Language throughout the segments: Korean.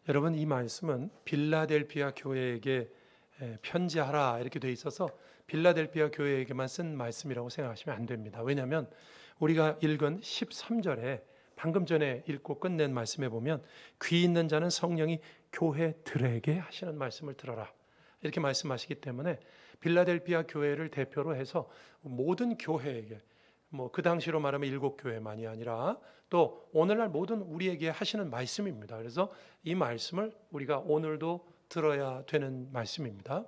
여러분, 이 말씀은 빌라델피아 교회에게 편지하라 이렇게 돼 있어서 빌라델피아 교회에게만 쓴 말씀이라고 생각하시면 안 됩니다. 왜냐하면 우리가 읽은 13절에 방금 전에 읽고 끝낸 말씀에 보면 귀 있는 자는 성령이 교회들에게 하시는 말씀을 들어라 이렇게 말씀하시기 때문에 빌라델피아 교회를 대표로 해서 모든 교회에게 그 당시로 말하면 7교회만이 아니라 또 오늘날 모든 우리에게 하시는 말씀입니다. 그래서 이 말씀을 우리가 오늘도 들어야 되는 말씀입니다.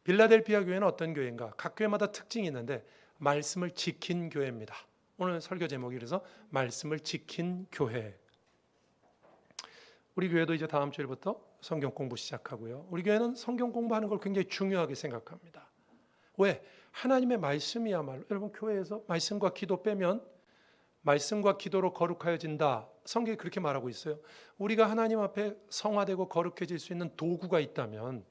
빌라델피아 교회는 어떤 교회인가? 각 교회마다 특징이 있는데 말씀을 지킨 교회입니다. 오늘 설교 제목이 그래서 말씀을 지킨 교회. 우리 교회도 이제 다음 주일부터 성경 공부 시작하고요. 우리 교회는 성경 공부하는 걸 굉장히 중요하게 생각합니다. 왜? 하나님의 말씀이야말로 여러분 교회에서 말씀과 기도 빼면 말씀과 기도로 거룩하여진다. 성경이 그렇게 말하고 있어요. 우리가 하나님 앞에 성화되고 거룩해질 수 있는 도구가 있다면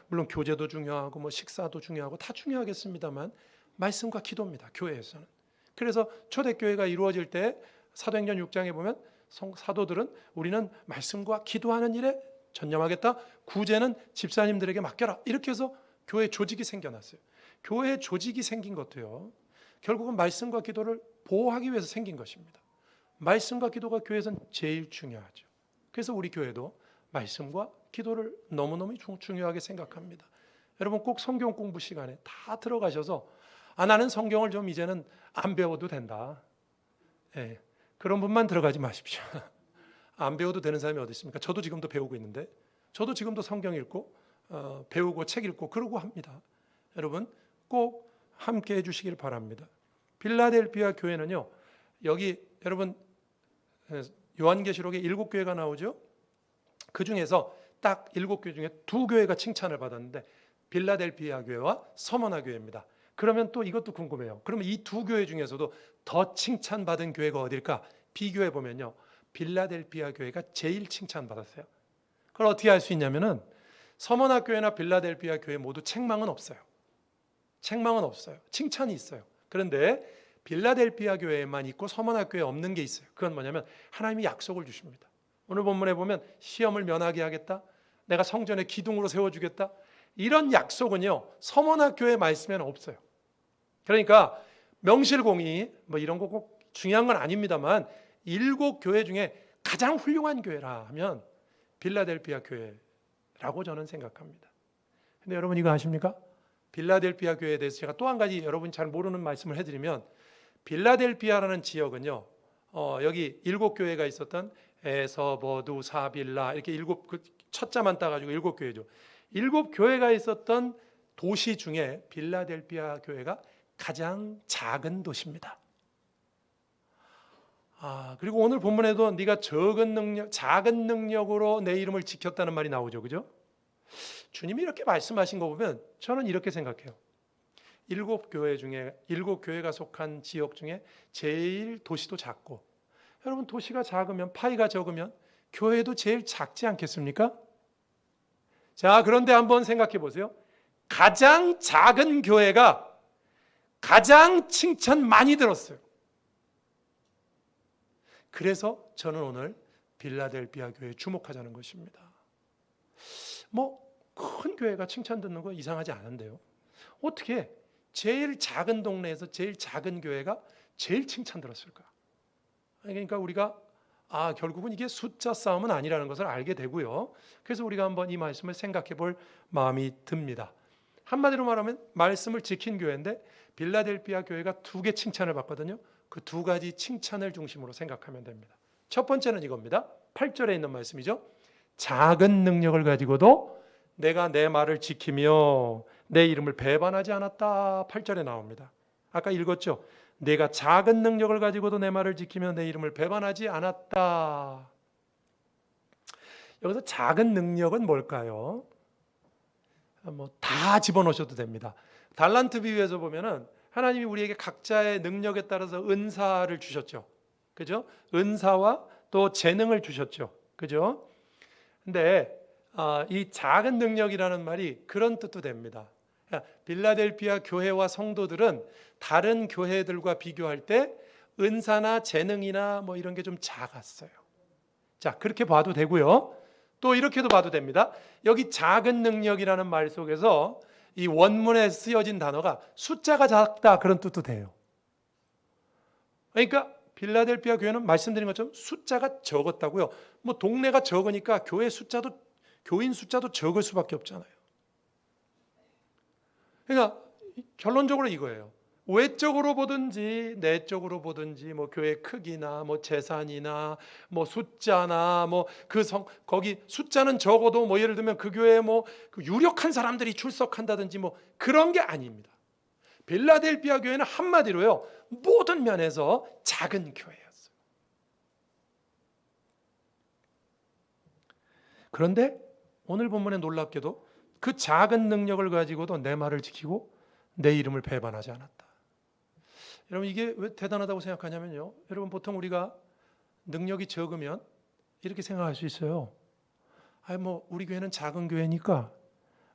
물론 교제도 중요하고 식사도 중요하고 다 중요하겠습니다만 말씀과 기도입니다. 교회에서는. 그래서 초대교회가 이루어질 때 사도행전 6장에 보면 사도들은 우리는 말씀과 기도하는 일에 전념하겠다. 구제는 집사님들에게 맡겨라. 이렇게 해서 교회 조직이 생겨났어요. 교회 조직이 생긴 것도요. 결국은 말씀과 기도를 보호하기 위해서 생긴 것입니다. 말씀과 기도가 교회에서는 제일 중요하죠. 그래서 우리 교회도 말씀과 기도를 너무너무 중요하게 생각합니다. 여러분 꼭 성경 공부 시간에 다 들어가셔서 나는 성경을 좀 이제는 안 배워도 된다. 그런 분만 들어가지 마십시오. 안 배워도 되는 사람이 어디 있습니까? 저도 지금도 배우고 있는데 저도 지금도 성경 읽고 배우고 책 읽고 그러고 합니다. 여러분 꼭 함께 해주시길 바랍니다. 빌라델피아 교회는요. 여기 여러분 요한계시록에 7교회가 나오죠. 그 중에서 딱 7교회 중에 2교회가 칭찬을 받았는데 빌라델피아 교회와 서머나 교회입니다. 그러면 또 이것도 궁금해요. 그러면 이 2교회 중에서도 더 칭찬받은 교회가 어딜까? 비교해 보면요. 빌라델피아 교회가 제일 칭찬받았어요. 그걸 어떻게 알 수 있냐면은 서머나 교회나 빌라델피아 교회 모두 책망은 없어요. 책망은 없어요. 칭찬이 있어요. 그런데 빌라델피아 교회에만 있고 서머나 교회에 없는 게 있어요. 그건 뭐냐면 하나님이 약속을 주십니다. 오늘 본문에 보면 시험을 면하게 하겠다. 내가 성전의 기둥으로 세워주겠다. 이런 약속은요. 서머나 교회 말씀에는 없어요. 그러니까 명실공히 이런 거 꼭 중요한 건 아닙니다만 7교회 중에 가장 훌륭한 교회라 하면 빌라델피아 교회라고 저는 생각합니다. 근데 여러분 이거 아십니까? 빌라델피아 교회에 대해서 제가 또 한 가지 여러분이 잘 모르는 말씀을 해드리면 빌라델피아라는 지역은요. 여기 7교회가 있었던 에서버두 사빌라 이렇게 첫자만 따가지고 7교회죠. 7교회가 있었던 도시 중에 빌라델피아 교회가 가장 작은 도시입니다. 그리고 오늘 본문에도 네가 작은 능력으로 내 이름을 지켰다는 말이 나오죠. 그죠? 주님이 이렇게 말씀하신 거 보면 저는 이렇게 생각해요. 7교회가 속한 지역 중에 제일 도시도 작고 여러분 도시가 작으면 파이가 적으면 교회도 제일 작지 않겠습니까? 자, 그런데 한번 생각해 보세요. 가장 작은 교회가 가장 칭찬 많이 들었어요. 그래서 저는 오늘 빌라델피아 교회에 주목하자는 것입니다. 큰 교회가 칭찬 듣는 거 이상하지 않은데요. 어떻게 제일 작은 동네에서 제일 작은 교회가 제일 칭찬 들었을까? 그러니까 우리가 결국은 이게 숫자 싸움은 아니라는 것을 알게 되고요. 그래서 우리가 한번 이 말씀을 생각해 볼 마음이 듭니다. 한마디로 말하면 말씀을 지킨 교회인데 빌라델피아 교회가 2개 칭찬을 받거든요. 그 2가지 칭찬을 중심으로 생각하면 됩니다. 첫 번째는 이겁니다. 8절에 있는 말씀이죠. 작은 능력을 가지고도 내가 내 말을 지키며 내 이름을 배반하지 않았다. 8절에 나옵니다. 아까 읽었죠. 내가 작은 능력을 가지고도 내 말을 지키며 내 이름을 배반하지 않았다. 여기서 작은 능력은 뭘까요? 다 집어넣으셔도 됩니다. 달란트 비유에서 보면은 하나님이 우리에게 각자의 능력에 따라서 은사를 주셨죠. 그죠? 은사와 또 재능을 주셨죠. 그죠? 근데 이 작은 능력이라는 말이 그런 뜻도 됩니다. 빌라델피아 교회와 성도들은 다른 교회들과 비교할 때 은사나 재능이나 이런 게 좀 작았어요. 자, 그렇게 봐도 되고요. 또 이렇게도 봐도 됩니다. 여기 작은 능력이라는 말 속에서 이 원문에 쓰여진 단어가 숫자가 작다 그런 뜻도 돼요. 그러니까 빌라델피아 교회는 말씀드린 것처럼 숫자가 적었다고요. 뭐 동네가 적으니까 교회 숫자도 교인 숫자도 적을 수밖에 없잖아요. 그러니까 결론적으로 이거예요. 외적으로 보든지 내적으로 보든지 뭐 교회 크기나 뭐 재산이나 뭐 숫자나 뭐 거기 숫자는 적어도 뭐 예를 들면 그 교회에 뭐 그 유력한 사람들이 출석한다든지 뭐 그런 게 아닙니다. 빌라델피아 교회는 한마디로요. 모든 면에서 작은 교회였어요. 그런데 오늘 본문에 놀랍게도 그 작은 능력을 가지고도 내 말을 지키고 내 이름을 배반하지 않았다. 여러분 이게 왜 대단하다고 생각하냐면요. 여러분 보통 우리가 능력이 적으면 이렇게 생각할 수 있어요. 뭐 우리 교회는 작은 교회니까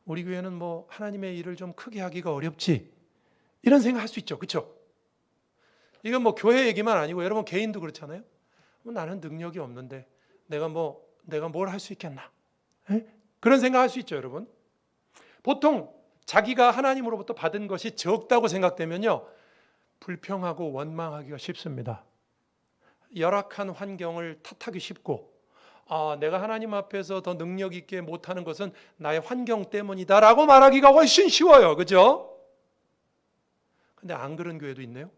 우리 교회는 뭐 하나님의 일을 좀 크게 하기가 어렵지. 이런 생각할 수 있죠. 그렇죠? 이건 뭐 교회 얘기만 아니고 여러분 개인도 그렇잖아요. 나는 능력이 없는데 내가 뭘 할 수 있겠나? 에? 그런 생각할 수 있죠, 여러분. 보통 자기가 하나님으로부터 받은 것이 적다고 생각되면요. 불평하고 원망하기가 쉽습니다. 열악한 환경을 탓하기 쉽고 내가 하나님 앞에서 더 능력 있게 못하는 것은 나의 환경 때문이다라고 말하기가 훨씬 쉬워요. 그죠? 근데 안 그런 교회도 있네요.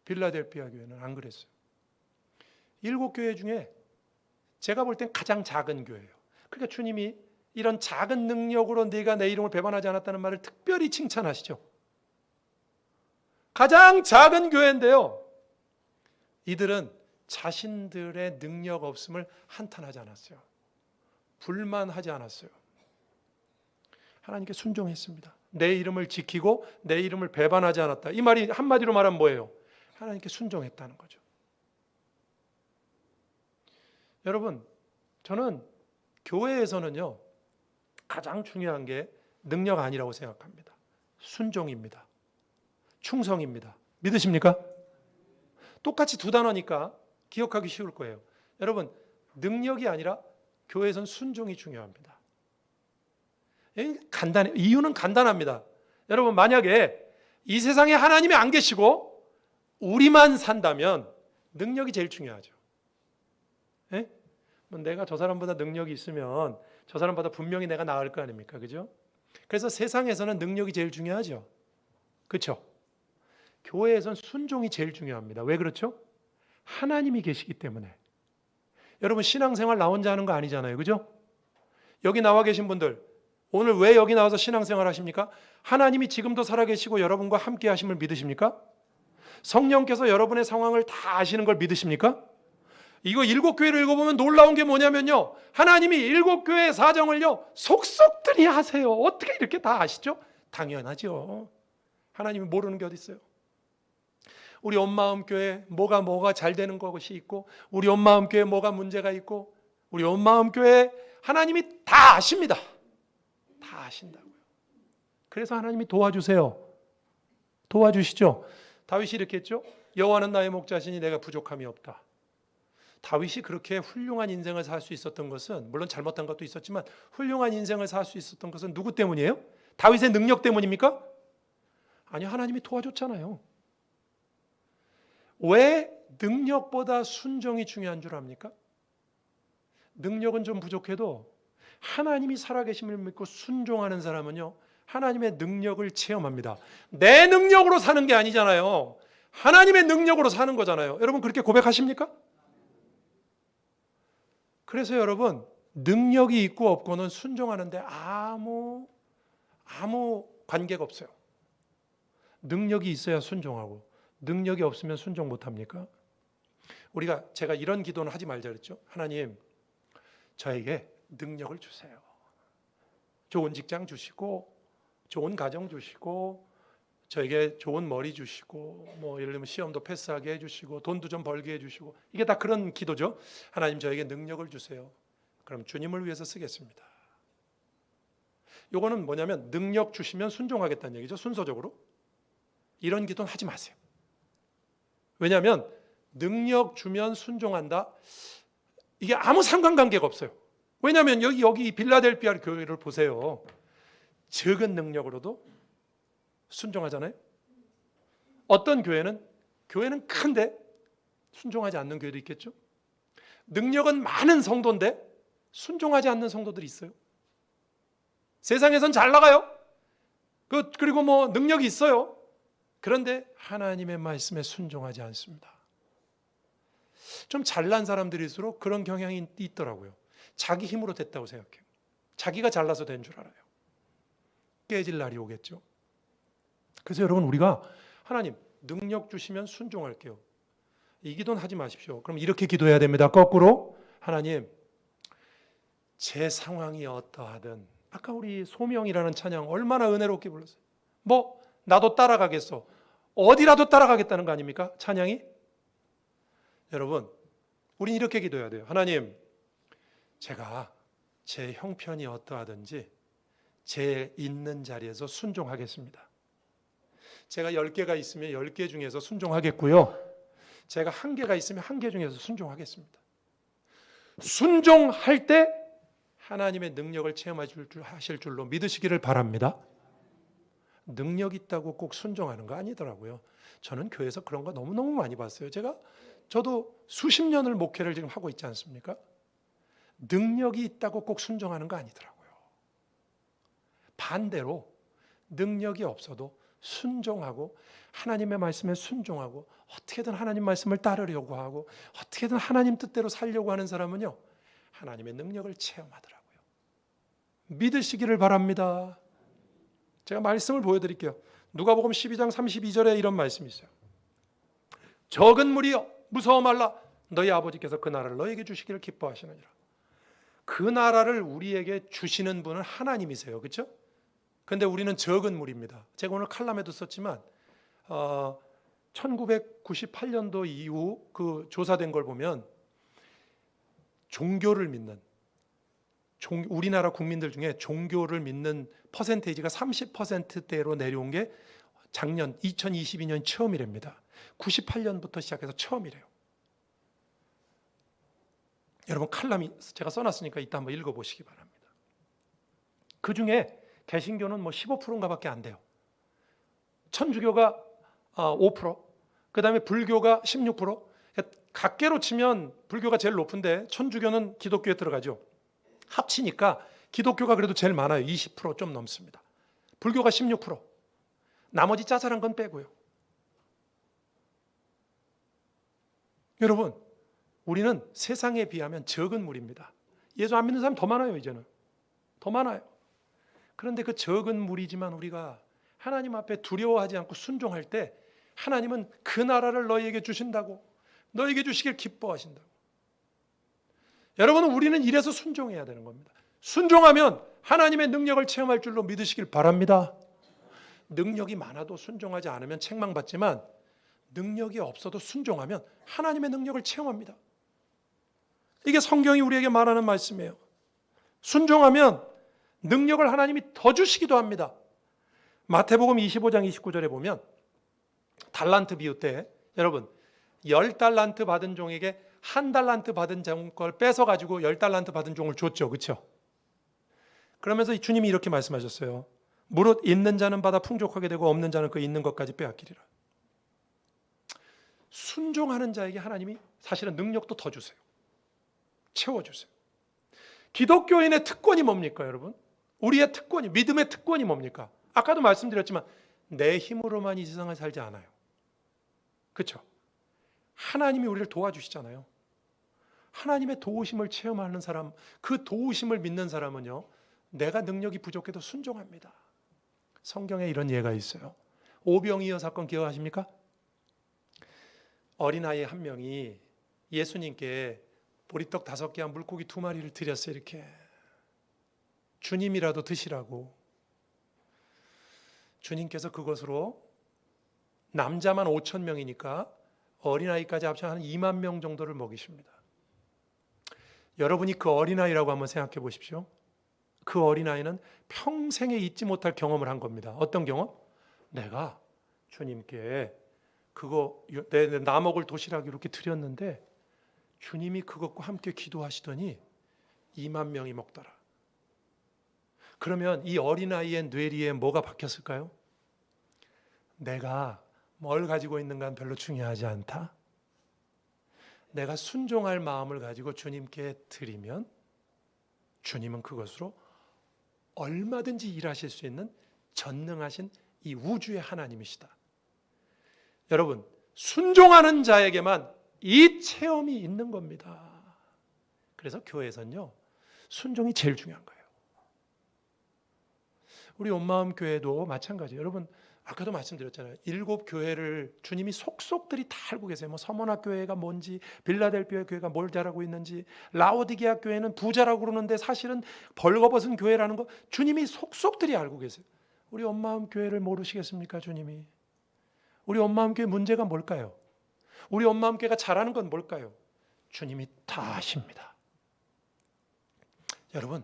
빌라델피아 교회는 안 그랬어요. 7교회 중에 제가 볼 땐 가장 작은 교회예요. 그러니까 주님이 이런 작은 능력으로 네가 내 이름을 배반하지 않았다는 말을 특별히 칭찬하시죠. 가장 작은 교회인데요. 이들은 자신들의 능력 없음을 한탄하지 않았어요. 불만하지 않았어요. 하나님께 순종했습니다. 내 이름을 지키고 내 이름을 배반하지 않았다. 이 말이 한마디로 말하면 뭐예요? 하나님께 순종했다는 거죠. 여러분, 저는 교회에서는요. 가장 중요한 게 능력 아니라고 생각합니다. 순종입니다. 충성입니다. 믿으십니까? 똑같이 두 단어니까 기억하기 쉬울 거예요. 여러분, 능력이 아니라 교회에선 순종이 중요합니다. 이유는 간단합니다. 여러분, 만약에 이 세상에 하나님이 안 계시고 우리만 산다면 능력이 제일 중요하죠. 예? 내가 저 사람보다 능력이 있으면 저 사람보다 분명히 내가 나을 거 아닙니까? 그죠? 그래서 세상에서는 능력이 제일 중요하죠. 그렇죠? 교회에선 순종이 제일 중요합니다. 왜 그렇죠? 하나님이 계시기 때문에. 여러분 신앙생활 나 혼자 하는 거 아니잖아요. 그죠? 여기 나와 계신 분들 오늘 왜 여기 나와서 신앙생활 하십니까? 하나님이 지금도 살아계시고 여러분과 함께 하심을 믿으십니까? 성령께서 여러분의 상황을 다 아시는 걸 믿으십니까? 이거 7교회를 읽어보면 놀라운 게 뭐냐면요. 하나님이 7교회의 사정을요. 속속들이 아세요. 어떻게 이렇게 다 아시죠? 당연하죠. 하나님이 모르는 게 어디 있어요. 우리 온마음교회 뭐가 잘 되는 것이 있고 우리 온마음교회 뭐가 문제가 있고 우리 온마음교회 하나님이 다 아십니다. 다 아신다고요. 그래서 하나님이 도와주세요. 도와주시죠. 다윗이 이렇게 했죠. 여호와는 나의 목자시니 내가 부족함이 없다. 다윗이 그렇게 훌륭한 인생을 살 수 있었던 것은 물론 잘못한 것도 있었지만 훌륭한 인생을 살 수 있었던 것은 누구 때문이에요? 다윗의 능력 때문입니까? 아니요. 하나님이 도와줬잖아요. 왜 능력보다 순종이 중요한 줄 압니까? 능력은 좀 부족해도 하나님이 살아계심을 믿고 순종하는 사람은요. 하나님의 능력을 체험합니다. 내 능력으로 사는 게 아니잖아요. 하나님의 능력으로 사는 거잖아요. 여러분 그렇게 고백하십니까? 그래서 여러분 능력이 있고 없고는 순종하는데 아무 관계가 없어요. 능력이 있어야 순종하고 능력이 없으면 순종 못합니까? 제가 이런 기도는 하지 말자 그랬죠. 하나님 저에게 능력을 주세요. 좋은 직장 주시고 좋은 가정 주시고 저에게 좋은 머리 주시고 뭐 예를 들면 시험도 패스하게 해주시고 돈도 좀 벌게 해주시고 이게 다 그런 기도죠. 하나님 저에게 능력을 주세요. 그럼 주님을 위해서 쓰겠습니다. 요거는 뭐냐면 능력 주시면 순종하겠다는 얘기죠. 순서적으로. 이런 기도는 하지 마세요. 왜냐하면 능력 주면 순종한다. 이게 아무 상관관계가 없어요. 왜냐하면 여기 빌라델피아 교회를 보세요. 적은 능력으로도 순종하잖아요. 어떤 교회는 큰데 순종하지 않는 교회도 있겠죠. 능력은 많은 성도인데 순종하지 않는 성도들이 있어요. 세상에선 잘 나가요. 그리고 뭐 능력이 있어요. 그런데 하나님의 말씀에 순종하지 않습니다. 좀 잘난 사람들일수록 그런 경향이 있더라고요. 자기 힘으로 됐다고 생각해요. 자기가 잘나서 된 줄 알아요. 깨질 날이 오겠죠. 그래서 여러분, 우리가 하나님 능력 주시면 순종할게요, 이 기도는 하지 마십시오. 그럼 이렇게 기도해야 됩니다. 거꾸로, 하나님 제 상황이 어떠하든, 아까 우리 소명이라는 찬양 얼마나 은혜롭게 불렀어요. 뭐 나도 따라가겠어, 어디라도 따라가겠다는 거 아닙니까? 찬양이. 여러분, 우린 이렇게 기도해야 돼요. 하나님, 제가 제 형편이 어떠하든지 제 있는 자리에서 순종하겠습니다. 제가 10개가 있으면 10개 중에서 순종하겠고요, 제가 1개가 있으면 1개 중에서 순종하겠습니다. 순종할 때 하나님의 능력을 체험하실 줄로 믿으시기를 바랍니다. 능력 있다고 꼭 순종하는 거 아니더라고요. 저는 교회에서 그런 거 너무너무 많이 봤어요. 저도 수십 년을 목회를 지금 하고 있지 않습니까? 능력이 있다고 꼭 순종하는 거 아니더라고요. 반대로 능력이 없어도 순종하고 하나님의 말씀에 순종하고 어떻게든 하나님 말씀을 따르려고 하고 어떻게든 하나님 뜻대로 살려고 하는 사람은요, 하나님의 능력을 체험하더라고요. 믿으시기를 바랍니다. 제가 말씀을 보여드릴게요. 누가복음 12장 32절에 이런 말씀이 있어요. 적은 무리여 무서워 말라, 너희 아버지께서 그 나라를 너희에게 주시기를 기뻐하시느니라. 그 나라를 우리에게 주시는 분은 하나님이세요. 그렇죠? 근데 우리는 적은 무리입니다. 제가 오늘 칼럼에도 썼지만 1998년도 이후 그 조사된 걸 보면 종교를 믿는, 우리나라 국민들 중에 종교를 믿는 퍼센테이지가 30%대로 내려온 게 작년 2022년 처음이랍니다. 98년부터 시작해서 처음이래요. 여러분, 칼럼이 제가 써놨으니까 이따 한번 읽어보시기 바랍니다. 그 중에 개신교는 뭐 15%인가 밖에 안 돼요. 천주교가 5%, 그 다음에 불교가 16%, 각계로 치면 불교가 제일 높은데 천주교는 기독교에 들어가죠. 합치니까 기독교가 그래도 제일 많아요. 20% 좀 넘습니다. 불교가 16%, 나머지 짜잘한 건 빼고요. 여러분, 우리는 세상에 비하면 적은 무리입니다. 예수 안 믿는 사람 더 많아요. 이제는 더 많아요. 그런데 그 적은 무리지만 우리가 하나님 앞에 두려워하지 않고 순종할 때 하나님은 그 나라를 너희에게 주신다고, 너희에게 주시길 기뻐하신다고. 여러분, 우리는 이래서 순종해야 되는 겁니다. 순종하면 하나님의 능력을 체험할 줄로 믿으시길 바랍니다. 능력이 많아도 순종하지 않으면 책망받지만 능력이 없어도 순종하면 하나님의 능력을 체험합니다. 이게 성경이 우리에게 말하는 말씀이에요. 순종하면 능력을 하나님이 더 주시기도 합니다. 마태복음 25장 29절에 보면 달란트 비유 때, 여러분 10달란트 받은 종에게 1달란트 받은 종 걸 뺏어가지고 10달란트 받은 종을 줬죠. 그렇죠? 그러면서 주님이 이렇게 말씀하셨어요. 무릇 있는 자는 받아 풍족하게 되고 없는 자는 그 있는 것까지 빼앗기리라. 순종하는 자에게 하나님이 사실은 능력도 더 주세요. 채워주세요. 기독교인의 특권이 뭡니까, 여러분? 우리의 특권이, 믿음의 특권이 뭡니까? 아까도 말씀드렸지만 내 힘으로만 이 세상을 살지 않아요. 그렇죠? 하나님이 우리를 도와주시잖아요. 하나님의 도우심을 체험하는 사람, 그 도우심을 믿는 사람은요, 내가 능력이 부족해도 순종합니다. 성경에 이런 예가 있어요. 오병이어 사건 기억하십니까? 어린아이 한 명이 예수님께 보리떡 5개와 물고기 2마리를 드렸어요. 이렇게 주님이라도 드시라고. 주님께서 그것으로 남자만 5,000명이니까 어린아이까지 합쳐 한 2만 명 정도를 먹이십니다. 여러분이 그 어린아이라고 한번 생각해 보십시오. 그 어린아이는 평생에 잊지 못할 경험을 한 겁니다. 어떤 경험? 내가 주님께 그거 나 먹을 도시락 이렇게 드렸는데 주님이 그것과 함께 기도하시더니 2만 명이 먹더라. 그러면 이 어린아이의 뇌리에 뭐가 박혔을까요? 내가 뭘 가지고 있는가는 별로 중요하지 않다. 내가 순종할 마음을 가지고 주님께 드리면 주님은 그것으로 얼마든지 일하실 수 있는 전능하신 이 우주의 하나님이시다. 여러분, 순종하는 자에게만 이 체험이 있는 겁니다. 그래서 교회에서는요, 순종이 제일 중요한 거예요. 우리 온마음 교회도 마찬가지예요. 여러분, 아까도 말씀드렸잖아요. 7교회를 주님이 속속들이 다 알고 계세요. 뭐 서머나 교회가 뭔지, 빌라델피아 교회가 뭘 잘하고 있는지, 라오디게아 교회는 부자라고 그러는데 사실은 벌거벗은 교회라는 거 주님이 속속들이 알고 계세요. 우리 온마음 교회를 모르시겠습니까, 주님이? 우리 온마음 교회 문제가 뭘까요? 우리 온마음 교회가 잘하는 건 뭘까요? 주님이 다 아십니다. 여러분,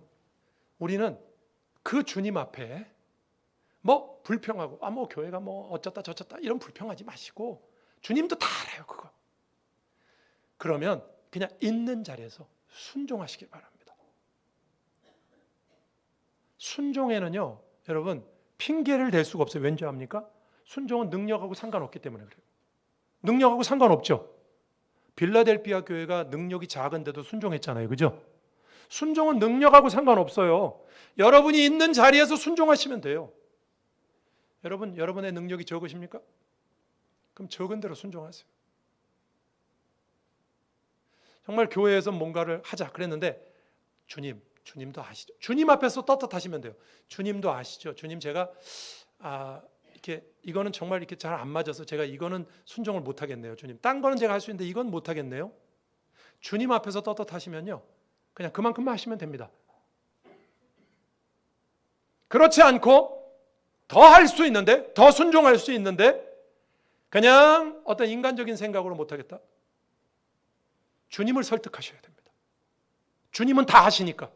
우리는 그 주님 앞에 뭐 불평하고 뭐 교회가 뭐 어쩌다 저쩌다 이런 불평하지 마시고 주님도 다 알아요, 그거. 그러면 그냥 있는 자리에서 순종하시기 바랍니다. 순종에는요, 여러분, 핑계를 댈 수가 없어요. 왠지 압니까? 순종은 능력하고 상관없기 때문에 그래요. 능력하고 상관없죠. 빌라델피아 교회가 능력이 작은데도 순종했잖아요, 그죠? 순종은 능력하고 상관없어요. 여러분이 있는 자리에서 순종하시면 돼요. 여러분, 여러분의 능력이 적으십니까? 그럼 적은 대로 순종하세요. 정말 교회에서 뭔가를 하자 그랬는데 주님도 아시죠? 주님 앞에서 떳떳하시면 돼요. 주님도 아시죠? 주님, 제가 이렇게 이거는 정말 이렇게 잘 안 맞아서 제가 이거는 순종을 못 하겠네요. 주님, 딴 거는 제가 할 수 있는데 이건 못 하겠네요. 주님 앞에서 떳떳하시면요, 그냥 그만큼만 하시면 됩니다. 그렇지 않고 더 할 수 있는데, 더 순종할 수 있는데 그냥 어떤 인간적인 생각으로 못하겠다. 주님을 설득하셔야 됩니다. 주님은 다 하시니까.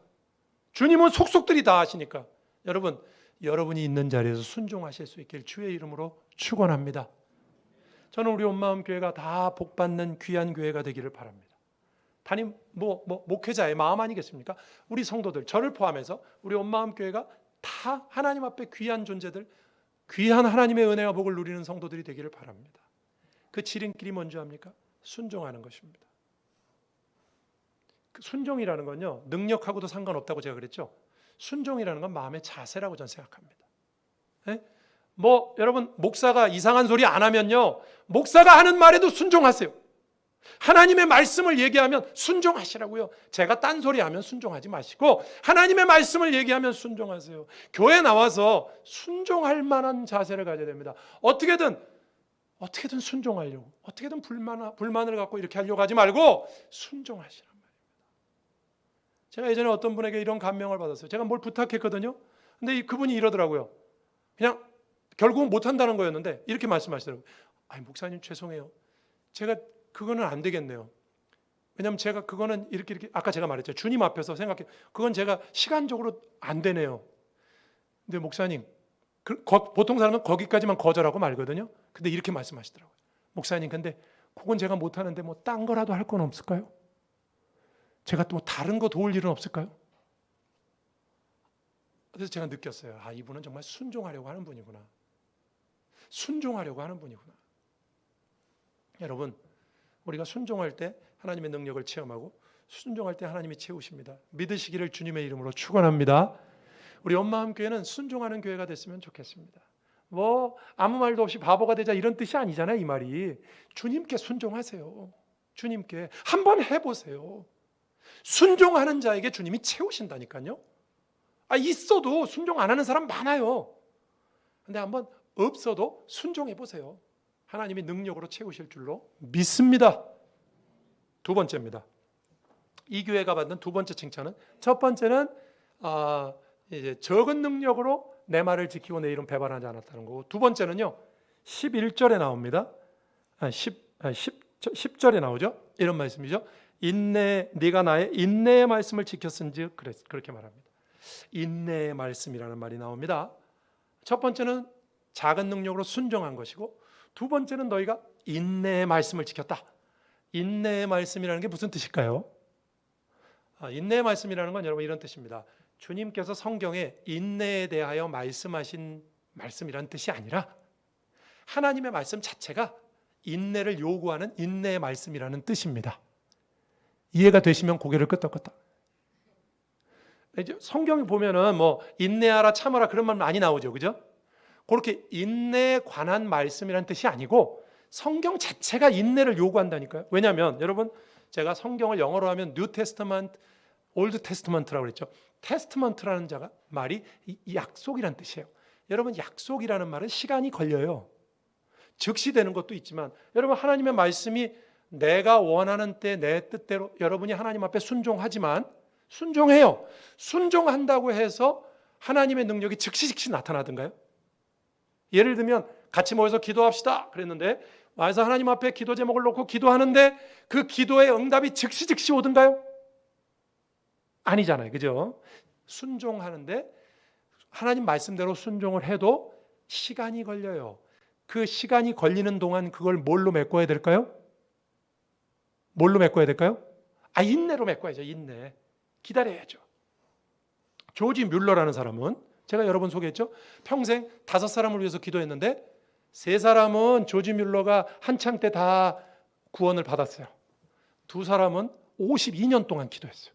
주님은 속속들이 다 하시니까. 여러분, 여러분이 있는 자리에서 순종하실 수 있길 주의 이름으로 축원합니다. 저는 우리 온마음 교회가 다 복받는 귀한 교회가 되기를 바랍니다. 단임 목회자의 마음 아니겠습니까? 우리 성도들, 저를 포함해서 우리 온마음 교회가 다 하나님 앞에 귀한 존재들, 귀한 하나님의 은혜와 복을 누리는 성도들이 되기를 바랍니다. 그 지름길이 뭔지 압니까? 순종하는 것입니다. 그 순종이라는 건요, 능력하고도 상관없다고 제가 그랬죠. 순종이라는 건 마음의 자세라고 저는 생각합니다. 네? 여러분, 목사가 이상한 소리 안 하면요, 목사가 하는 말에도 순종하세요. 하나님의 말씀을 얘기하면 순종하시라고요. 제가 딴소리 하면 순종하지 마시고 하나님의 말씀을 얘기하면 순종하세요. 교회 나와서 순종할 만한 자세를 가져야 됩니다. 어떻게든 순종하려고, 어떻게든 불만을 갖고 이렇게 하려고 하지 말고 순종하시란 말입니다. 제가 예전에 어떤 분에게 이런 감명을 받았어요. 제가 뭘 부탁했거든요. 근데 그분이 이러더라고요. 그냥 결국은 못한다는 거였는데 이렇게 말씀하시더라고요. 목사님 죄송해요. 제가 그거는 안 되겠네요. 왜냐하면 제가 그거는 이렇게 아까 제가 말했죠. 주님 앞에서 생각해. 그건 제가 시간적으로 안 되네요. 근데 목사님, 보통 사람은 거기까지만 거절하고 말거든요. 근데 이렇게 말씀하시더라고요. 목사님, 근데 그건 제가 못하는데 뭐 딴 거라도 할 건 없을까요? 제가 또 다른 거 도울 일은 없을까요? 그래서 제가 느꼈어요. 이분은 정말 순종하려고 하는 분이구나. 순종하려고 하는 분이구나. 여러분, 우리가 순종할 때 하나님의 능력을 체험하고 순종할 때 하나님이 채우십니다. 믿으시기를 주님의 이름으로 축원합니다. 우리 온마음 교회는 순종하는 교회가 됐으면 좋겠습니다. 아무 말도 없이 바보가 되자 이런 뜻이 아니잖아요. 이 말이 주님께 순종하세요. 주님께 한번 해보세요. 순종하는 자에게 주님이 채우신다니까요. 있어도 순종 안 하는 사람 많아요. 근데 한번 없어도 순종해 보세요. 하나님이 능력으로 채우실 줄로 믿습니다. 두 번째입니다. 이 교회가 받는 두 번째 칭찬은, 첫 번째는 이제 적은 능력으로 내 말을 지키고 내 이름 배반하지 않았다는 거고, 두 번째는요 11절에 나옵니다. 10절에 나오죠. 이런 말씀이죠. 네가 나의 인내의 말씀을 지켰은즉, 그렇게 말합니다. 인내의 말씀이라는 말이 나옵니다. 첫 번째는 작은 능력으로 순종한 것이고, 두 번째는 너희가 인내의 말씀을 지켰다. 인내의 말씀이라는 게 무슨 뜻일까요? 인내의 말씀이라는 건 여러분 이런 뜻입니다. 주님께서 성경에 인내에 대하여 말씀하신 말씀이란 뜻이 아니라 하나님의 말씀 자체가 인내를 요구하는 인내의 말씀이라는 뜻입니다. 이해가 되시면 고개를 끄덕끄덕. 이제 성경에 보면은 뭐 인내하라 참아라 그런 말 많이 나오죠. 그죠? 그렇게 인내에 관한 말씀이라는 뜻이 아니고 성경 자체가 인내를 요구한다니까요. 왜냐하면 여러분 제가 성경을 영어로 하면 뉴 테스트먼트, 올드 테스트먼트라고 그랬죠. 테스트먼트라는 자가 말이 약속이란 뜻이에요. 여러분 약속이라는 말은 시간이 걸려요. 즉시 되는 것도 있지만 여러분 하나님의 말씀이 내가 원하는 때 내 뜻대로 여러분이 하나님 앞에 순종하지만 순종해요. 순종한다고 해서 하나님의 능력이 즉시 나타나던가요? 예를 들면 같이 모여서 기도합시다 그랬는데 와서 하나님 앞에 기도 제목을 놓고 기도하는데 그 기도의 응답이 즉시 오던가요? 아니잖아요. 그죠? 순종하는데 하나님 말씀대로 순종을 해도 시간이 걸려요. 그 시간이 걸리는 동안 그걸 뭘로 메꿔야 될까요? 뭘로 메꿔야 될까요? 인내로 메꿔야죠. 인내. 기다려야죠. 조지 뮬러라는 사람은 제가 여러 번 소개했죠. 평생 5사람을 위해서 기도했는데 3사람은 조지 뮬러가 한창 때 다 구원을 받았어요. 2사람은 52년 동안 기도했어요.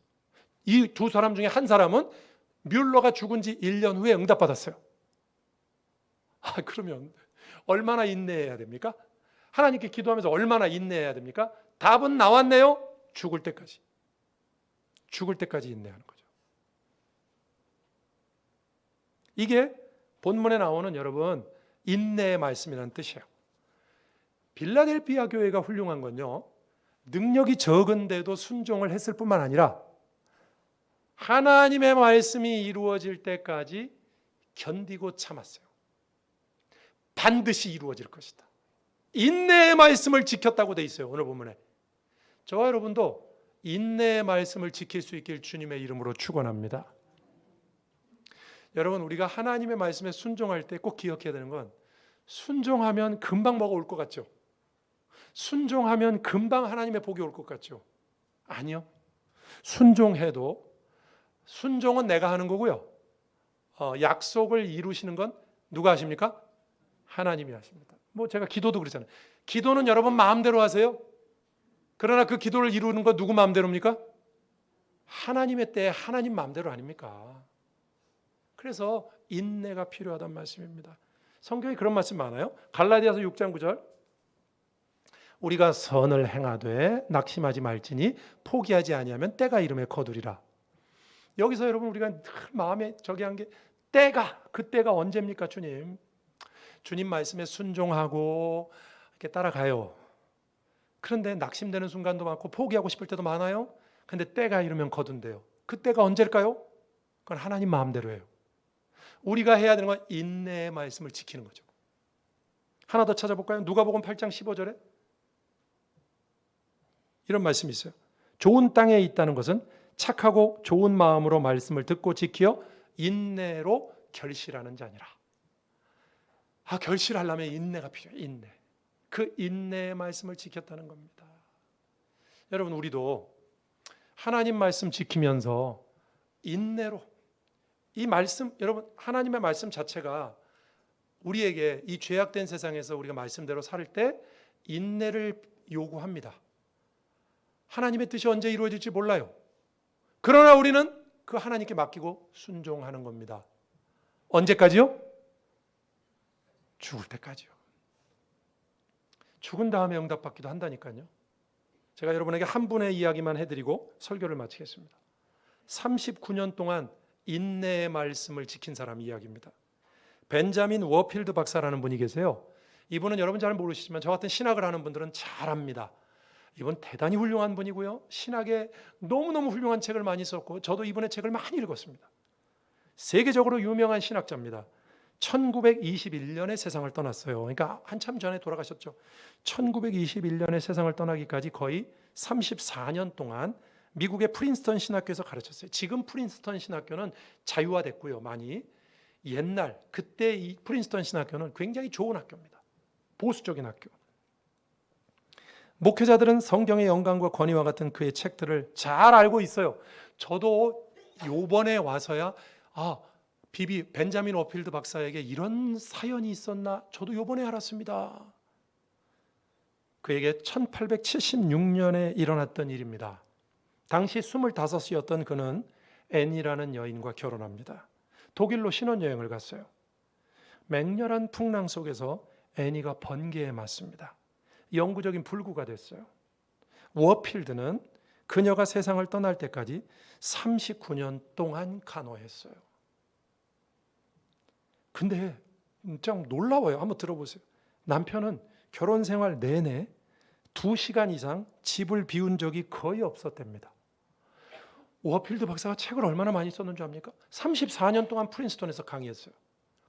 이 2사람 중에 한 사람은 뮬러가 죽은 지 1년 후에 응답받았어요. 그러면 얼마나 인내해야 됩니까? 하나님께 기도하면서 얼마나 인내해야 됩니까? 답은 나왔네요. 죽을 때까지. 죽을 때까지 인내하는 거죠. 이게 본문에 나오는 여러분 인내의 말씀이라는 뜻이에요. 빌라델피아 교회가 훌륭한 건요. 능력이 적은데도 순종을 했을 뿐만 아니라 하나님의 말씀이 이루어질 때까지 견디고 참았어요. 반드시 이루어질 것이다. 인내의 말씀을 지켰다고 돼 있어요. 오늘 본문에. 저와 여러분도 인내의 말씀을 지킬 수 있길 주님의 이름으로 축원합니다. 여러분 우리가 하나님의 말씀에 순종할 때 꼭 기억해야 되는 건 순종하면 금방 뭐가 올 것 같죠? 순종하면 금방 하나님의 복이 올 것 같죠? 아니요. 순종해도 순종은 내가 하는 거고요. 약속을 이루시는 건 누가 하십니까? 하나님이 하십니다. 뭐 제가 기도도 그러잖아요. 기도는 여러분 마음대로 하세요. 그러나 그 기도를 이루는 건 누구 마음대로입니까? 하나님의 때에 하나님 마음대로 아닙니까? 그래서 인내가 필요하다는 말씀입니다. 성경에 그런 말씀 많아요. 갈라디아서 6장 9절 우리가 선을 행하되 낙심하지 말지니 포기하지 아니하면 때가 이름에 거두리라. 여기서 여러분 우리가 늘 마음에 저기 한 게 그 때가 언제입니까? 주님 말씀에 순종하고 이렇게 따라가요. 그런데 낙심되는 순간도 많고 포기하고 싶을 때도 많아요. 그런데 때가 이르면 거둔대요. 그 때가 언제일까요? 그건 하나님 마음대로예요. 우리가 해야 되는 건 인내의 말씀을 지키는 거죠. 하나 더 찾아볼까요? 누가복음 8장 15절에 이런 말씀이 있어요. 좋은 땅에 있다는 것은 착하고 좋은 마음으로 말씀을 듣고 지키어 인내로 결실하는 자니라. 결실하려면 인내가 필요해요. 인내. 그 인내의 말씀을 지켰다는 겁니다. 여러분 우리도 하나님 말씀 지키면서 인내로 이 말씀 여러분 하나님의 말씀 자체가 우리에게 이 죄악된 세상에서 우리가 말씀대로 살 때 인내를 요구합니다. 하나님의 뜻이 언제 이루어질지 몰라요. 그러나 우리는 그 하나님께 맡기고 순종하는 겁니다. 언제까지요? 죽을 때까지요. 죽은 다음에 응답받기도 한다니까요. 제가 여러분에게 한 분의 이야기만 해드리고 설교를 마치겠습니다. 39년 동안 인내의 말씀을 지킨 사람 이야기입니다. 벤자민 워필드 박사라는 분이 계세요. 이분은 여러분 잘 모르시지만 저 같은 신학을 하는 분들은 잘 압니다. 이분 대단히 훌륭한 분이고요. 신학에 너무너무 훌륭한 책을 많이 썼고 저도 이분의 책을 많이 읽었습니다. 세계적으로 유명한 신학자입니다. 1921년에 세상을 떠났어요. 그러니까 한참 전에 돌아가셨죠. 1921년에 세상을 떠나기까지 거의 34년 동안 미국의 프린스턴 신학교에서 가르쳤어요. 지금 프린스턴 신학교는 자유화됐고요. 많이. 옛날 그때 이 프린스턴 신학교는 굉장히 좋은 학교입니다. 보수적인 학교. 목회자들은 성경의 영광과 권위와 같은 그의 책들을 잘 알고 있어요. 저도 요번에 와서야 벤자민 워필드 박사에게 이런 사연이 있었나 저도 요번에 알았습니다. 그에게 1876년에 일어났던 일입니다. 당시 25이었던 그는 앤이라는 여인과 결혼합니다. 독일로 신혼여행을 갔어요. 맹렬한 풍랑 속에서 앤이가 번개에 맞습니다. 영구적인 불구가 됐어요. 워필드는 그녀가 세상을 떠날 때까지 39년 동안 간호했어요. 근데 좀 놀라워요. 한번 들어보세요. 남편은 결혼 생활 내내 2시간 이상 집을 비운 적이 거의 없었답니다. 워필드 박사가 책을 얼마나 많이 썼는 줄 압니까? 34년 동안 프린스턴에서 강의했어요.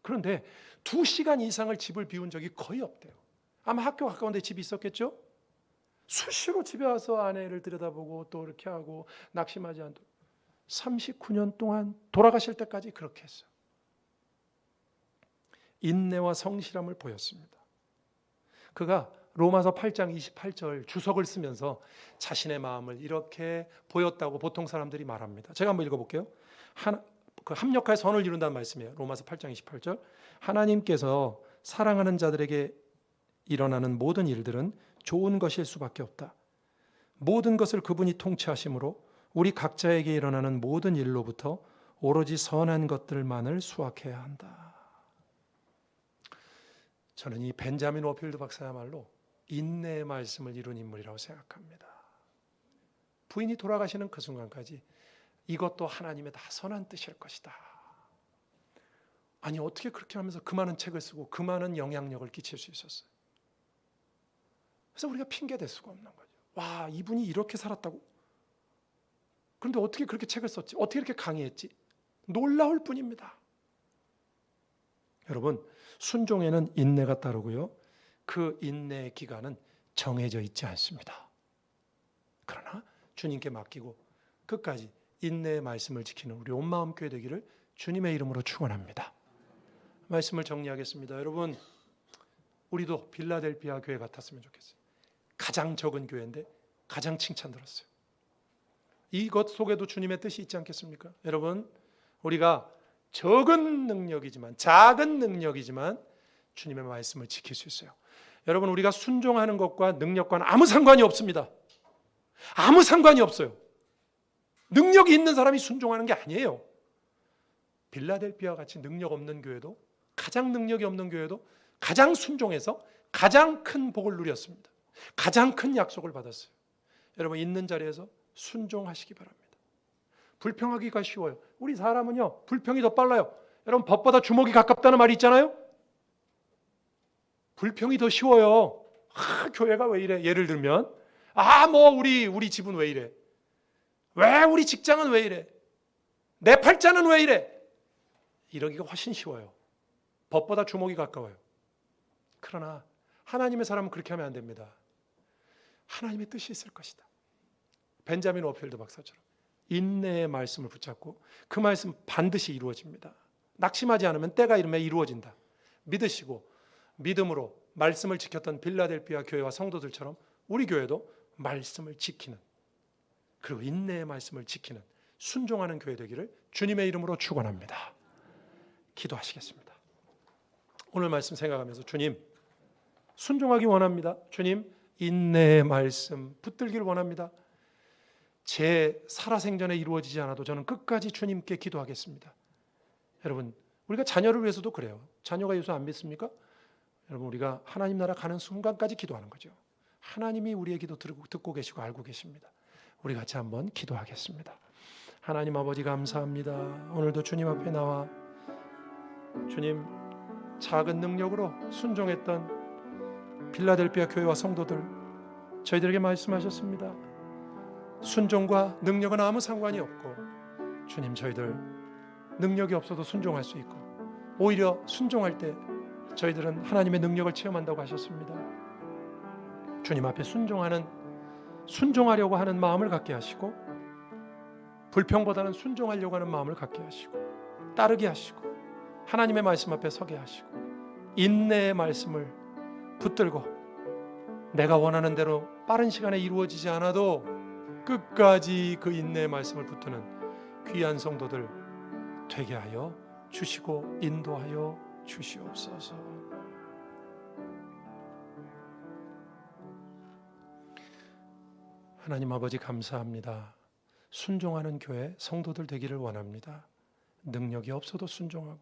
그런데 2시간 이상을 집을 비운 적이 거의 없대요. 아마 학교 가까운 데 집이 있었겠죠? 수시로 집에 와서 아내를 들여다보고 또 이렇게 하고 낙심하지 않도록 39년 동안 돌아가실 때까지 그렇게 했어요. 인내와 성실함을 보였습니다. 그가 로마서 8장 28절 주석을 쓰면서 자신의 마음을 이렇게 보였다고 보통 사람들이 말합니다. 제가 한번 읽어볼게요. 그 합력하여 선을 이룬다는 말씀이에요. 로마서 8장 28절. 하나님께서 사랑하는 자들에게 일어나는 모든 일들은 좋은 것일 수밖에 없다. 모든 것을 그분이 통치하심으로 우리 각자에게 일어나는 모든 일로부터 오로지 선한 것들만을 수확해야 한다. 저는 이 벤자민 워필드 박사야말로 인내의 말씀을 이룬 인물이라고 생각합니다. 부인이 돌아가시는 그 순간까지 이것도 하나님의 다 선한 뜻일 것이다. 아니 어떻게 그렇게 하면서 그 많은 책을 쓰고 그 많은 영향력을 끼칠 수 있었어요. 그래서 우리가 핑계댈 수가 없는 거죠. 와, 이분이 이렇게 살았다고? 그런데 어떻게 그렇게 책을 썼지? 어떻게 이렇게 강의했지? 놀라울 뿐입니다. 여러분, 순종에는 인내가 따르고요. 그 인내의 기간은 정해져 있지 않습니다. 그러나 주님께 맡기고 끝까지 인내의 말씀을 지키는 우리 온마음 교회 되기를 주님의 이름으로 축원합니다. 말씀을 정리하겠습니다. 여러분, 우리도 빌라델피아 교회 같았으면 좋겠어요. 가장 적은 교회인데 가장 칭찬 들었어요. 이것 속에도 주님의 뜻이 있지 않겠습니까? 여러분, 우리가 적은 능력이지만 작은 능력이지만 주님의 말씀을 지킬 수 있어요. 여러분, 우리가 순종하는 것과 능력과는 아무 상관이 없습니다. 아무 상관이 없어요. 능력이 있는 사람이 순종하는 게 아니에요. 빌라델피아 같이 능력 없는 교회도, 가장 능력이 없는 교회도 가장 순종해서 가장 큰 복을 누렸습니다. 가장 큰 약속을 받았어요. 여러분, 있는 자리에서 순종하시기 바랍니다. 불평하기가 쉬워요. 우리 사람은요, 불평이 더 빨라요. 여러분, 법보다 주먹이 가깝다는 말이 있잖아요. 불평이 더 쉬워요. 교회가 왜 이래? 예를 들면 우리 집은 왜 이래? 왜 우리 직장은 왜 이래? 내 팔자는 왜 이래? 이러기가 훨씬 쉬워요. 법보다 주먹이 가까워요. 그러나 하나님의 사람은 그렇게 하면 안 됩니다. 하나님의 뜻이 있을 것이다. 벤자민 워필드 박사처럼 인내의 말씀을 붙잡고 그 말씀 반드시 이루어집니다. 낙심하지 않으면 때가 이르면 이루어진다. 믿으시고 믿음으로 말씀을 지켰던 빌라델피아 교회와 성도들처럼 우리 교회도 말씀을 지키는, 그리고 인내의 말씀을 지키는 순종하는 교회 되기를 주님의 이름으로 축원합니다. 기도하시겠습니다. 오늘 말씀 생각하면서 주님, 순종하기 원합니다. 주님, 인내의 말씀 붙들기를 원합니다. 제 살아생전에 이루어지지 않아도 저는 끝까지 주님께 기도하겠습니다. 여러분, 우리가 자녀를 위해서도 그래요. 자녀가 예수 안 믿습니까? 여러분, 우리가 하나님 나라 가는 순간까지 기도하는 거죠. 하나님이 우리의 기도 듣고 계시고 알고 계십니다. 우리 같이 한번 기도하겠습니다. 하나님 아버지, 감사합니다. 오늘도 주님 앞에 나와 주님, 작은 능력으로 순종했던 빌라델피아 교회와 성도들, 저희들에게 말씀하셨습니다. 순종과 능력은 아무 상관이 없고 주님, 저희들 능력이 없어도 순종할 수 있고 오히려 순종할 때 저희들은 하나님의 능력을 체험한다고 하셨습니다. 주님 앞에 순종하려고 하는 마음을 갖게 하시고 불평보다는 순종하려고 하는 마음을 갖게 하시고 따르게 하시고 하나님의 말씀 앞에 서게 하시고 인내의 말씀을 붙들고 내가 원하는 대로 빠른 시간에 이루어지지 않아도 끝까지 그 인내의 말씀을 붙드는 귀한 성도들 되게 하여 주시고 인도하여 주시옵소서. 하나님 아버지 감사합니다. 순종하는 교회 성도들 되기를 원합니다. 능력이 없어도 순종하고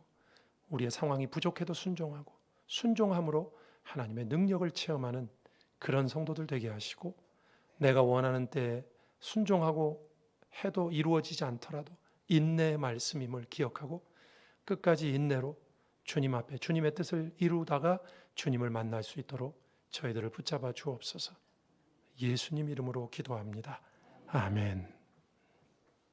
우리의 상황이 부족해도 순종하고 순종함으로 하나님의 능력을 체험하는 그런 성도들 되게 하시고 내가 원하는 때에 순종하고 해도 이루어지지 않더라도 인내의 말씀임을 기억하고 끝까지 인내로 주님 앞에 주님의 뜻을 이루다가 주님을 만날 수 있도록 저희들을 붙잡아 주옵소서. 예수님 이름으로 기도합니다. 아멘.